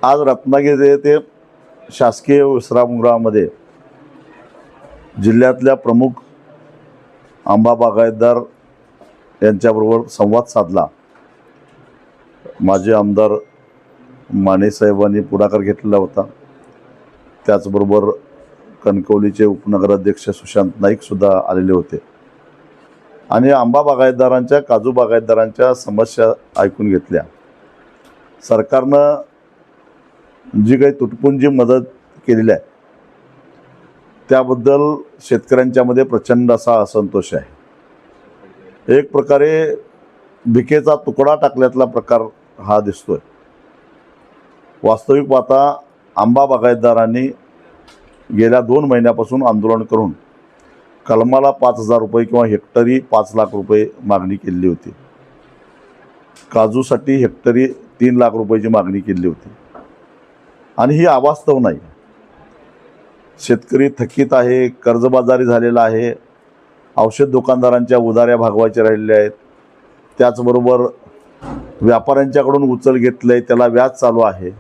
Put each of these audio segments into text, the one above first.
आज रत्नागिरी येथे शासकीय विश्रामगृहामध्ये जिल्ह्यातल्या प्रमुख आंबा बागायतदार यांच्याबरोबर संवाद साधला। माजी आमदार माने साहेबांनी पुढाकार घेतलेला होता। त्याचबरोबर कणकवलीचे उपनगराध्यक्ष सुशांत नाईक सुद्धा आलेले होते आणि आंबा बागायतदारांच्या काजू बागायतदारांच्या समस्या ऐकून घेतल्या। सरकारनं जी काही तुटपुंजी मदत केलेली आहे त्याबद्दल शेतकऱ्यांच्यामध्ये प्रचंड असा असंतोष आहे। एक प्रकारे भिकेचा तुकडा टाकल्यातला प्रकार हा दिसतोय। वास्तविक पाहता आंबा बागायतदारांनी गेल्या 2 महिन्यापासून आंदोलन करून कलमाला 5,000 रुपये किंवा हेक्टरी 5 लाख रुपये मागणी केली होती। काजूसाठी हेक्टरी 3 लाख रुपयाची मागणी केली होती आणि ही अवास्तव नाही। शेतकरी थकीत आहे, कर्जबाजारी झालेला आहे, औषध दुकानदारांच्या उधाऱ्या भागवायच्या राहिलेल्या आहेत, त्याचबरोबर व्यापाऱ्यांच्याकडून उचल घेतलंय त्याला व्याज चालू आहे।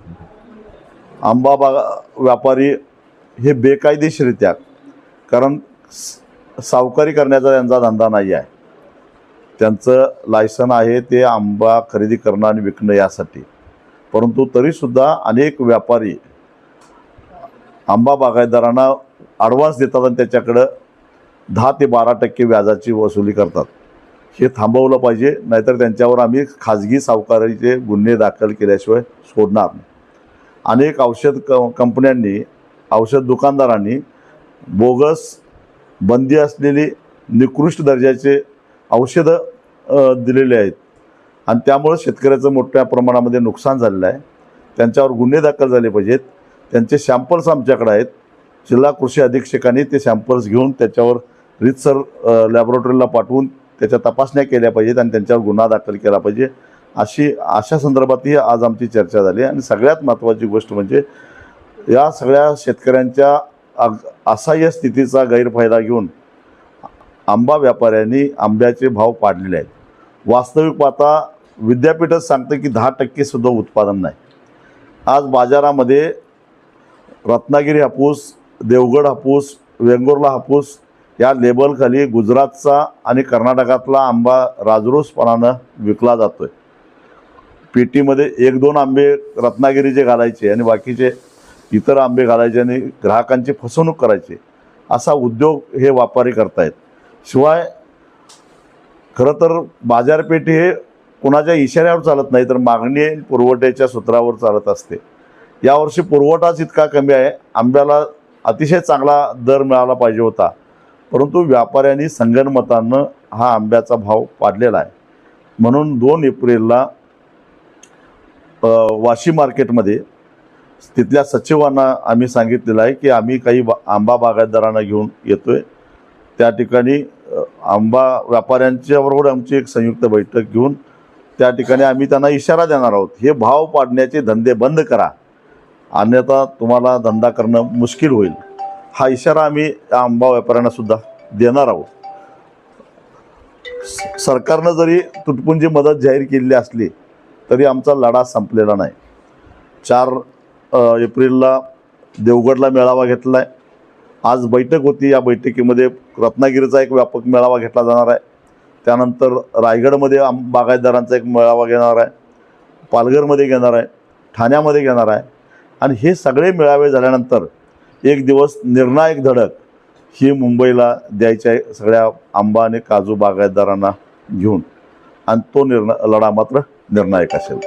आंबा व्यापारी हे बेकायदेशीररित्या, कारण सावकारी करण्याचा त्यांचा धंदा नाही आहे, त्यांचं लायसन आहे ते आंबा खरेदी करणं आणि विकणं यासाठी, परंतु तरीसुद्धा अनेक व्यापारी आंबा बागायतदारांना ॲडव्हान्स देतात आणि त्याच्याकडं 10 ते 12% व्याजाची वसुली करतात। हे थांबवलं पाहिजे, नाहीतर त्यांच्यावर आम्ही खाजगी सावकारीचे गुन्हे दाखल केल्याशिवाय सोडणार नाही। अनेक औषध कंपन्यांनी, औषध दुकानदारांनी बोगस, बंदी असलेली निकृष्ट दर्जाचे औषधं दिलेले आहेत आणि त्यामुळे शेतकऱ्याचं मोठ्या प्रमाणामध्ये नुकसान झालेलं आहे। त्यांच्यावर गुन्हे दाखल झाले पाहिजेत। त्यांचे सॅम्पल्स आमच्याकडे आहेत। जिल्हा कृषी अधीक्षकांनी ते सॅम्पल्स घेऊन त्याच्यावर रीतसर लॅबोरेटरीला पाठवून त्याच्या तपासण्या केल्या पाहिजेत आणि त्यांच्यावर गुन्हा दाखल केला पाहिजे। अशा संदर्भातही आज आमची चर्चा झाली आणि सगळ्यात महत्त्वाची गोष्ट म्हणजे या सगळ्या शेतकऱ्यांच्या असहाय्य स्थितीचा गैरफायदा घेऊन आंबा व्यापाऱ्यांनी आंब्याचे भाव पाडलेले आहेत। वास्तविक पाहता विद्यापीठच सांगतं की 10% सुद्धा उत्पादन नाही। आज बाजारामध्ये रत्नागिरी हापूस, देवगड हापूस, वेंगुर्ला हापूस या लेबलखाली गुजरातचा आणि कर्नाटकातला आंबा राजरोसपणानं विकला जातोय। पेटीमध्ये 1-2 आंबे रत्नागिरीचे घालायचे आणि बाकीचे इतर आंबे घालायचे आणि ग्राहकांची फसवणूक करायची, असा उद्योग हे व्यापारी करतायत। शिवाय खरं तर बाजारपेठ हे कोणाच्या इशाऱ्यावर चालत नाही, तर मागणी पुरवठ्याच्या सूत्रावर चालत असते। यावर्षी पुरवठाच इतका कमी आहे, आंब्याला अतिशय चांगला दर मिळाला पाहिजे होता, परंतु व्यापाऱ्यांनी संगनमतानं हा आंब्याचा भाव पाडलेला आहे। म्हणून 2 एप्रिलला वाशी मार्केटमध्ये तिथल्या सचिवांना आम्ही सांगितलेलं आहे की आम्ही काही आंबा बागायतदारांना घेऊन येतोय। त्या ठिकाणी आंबा व्यापाऱ्यांच्याबरोबर आमची एक संयुक्त बैठक घेऊन त्या ठिकाणी आम्ही त्यांना इशारा देणार आहोत, हे भाव पाडण्याचे धंदे बंद करा, अन्यथा तुम्हाला धंदा करणं मुश्किल होईल। हा इशारा आम्ही आंबा व्यापाऱ्यांना सुद्धा देणार आहोत। सरकारनं जरी तुटपुंजी मदत जाहीर केलेली असली तरी आमचा लढा संपलेला नाही। 4 एप्रिलला देवगडला मेळावा घेतला आहे। आज बैठक होती, या बैठकीमध्ये रत्नागिरीचा एक व्यापक मेळावा घेतला जाणार आहे। त्यानंतर रायगडमध्ये बागायतदारांचा एक मेळावा घेणार आहे, पालघरमध्ये घेणार आहे, ठाण्यामध्ये घेणार आहे आणि हे सगळे मेळावे झाल्यानंतर एक दिवस निर्णायक धडक ही मुंबईला द्यायची आहे सगळ्या आंबा आणि काजू बागायतदारांना घेऊन, आणि तो लढा मात्र निर्णायक असेल।